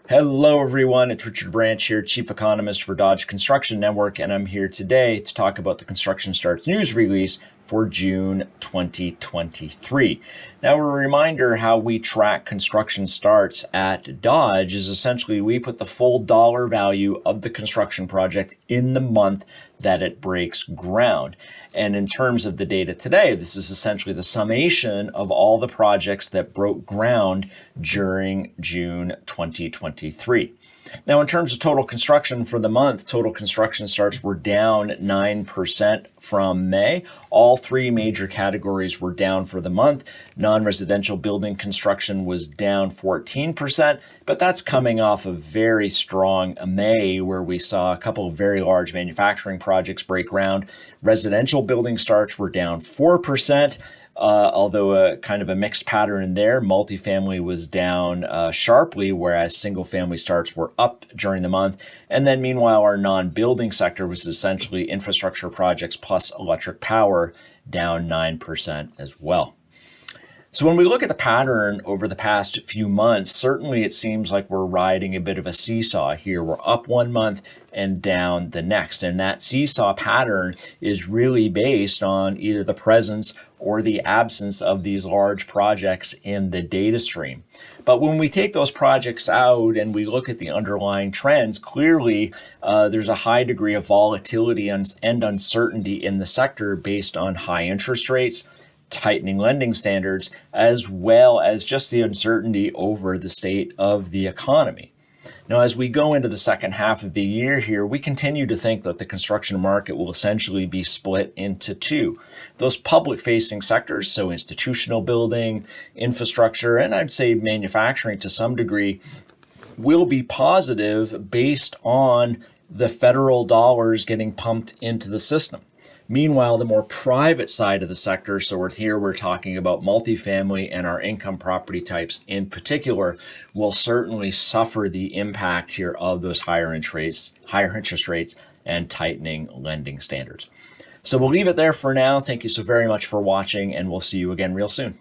Hello, everyone. It's Richard Branch here, Chief Economist for Dodge Construction Network, and I'm here today to talk about the construction starts news release for June 2023. Now, a reminder how we track construction starts at Dodge is essentially we put the full dollar value of the construction project in the month that it breaks ground. And in terms of the data today, this is essentially the summation of all the projects that broke ground during June 2023. Now, in terms of total construction for the month, total construction starts were down 9% from May. All three major categories were down for the month. Non-residential building construction was down 14%, but that's coming off a very strong May where we saw a couple of very large manufacturing projects break ground. Residential building starts were down 4%. Although a kind of a mixed pattern there. Multifamily was down sharply, whereas single family starts were up during the month. And then meanwhile, our non-building sector was essentially infrastructure projects plus electric power, down 9% as well. So when we look at the pattern over the past few months, certainly it seems like we're riding a bit of a seesaw here. We're up one month and down the next. And that seesaw pattern is really based on either the presence or the absence of these large projects in the data stream. But when we take those projects out and we look at the underlying trends, clearly there's a high degree of volatility and uncertainty in the sector based on high interest rates, tightening lending standards, as well as just the uncertainty over the state of the economy. Now, as we go into the second half of the year here, we continue to think that the construction market will essentially be split into two. Those public-facing sectors, so institutional building, infrastructure, and I'd say manufacturing to some degree, will be positive based on the federal dollars getting pumped into the system. Meanwhile, the more private side of the sector, so we're talking about multifamily and our income property types in particular, will certainly suffer the impact here of those higher interest rates and tightening lending standards. So we'll leave it there for now. Thank you so very much for watching, and we'll see you again real soon.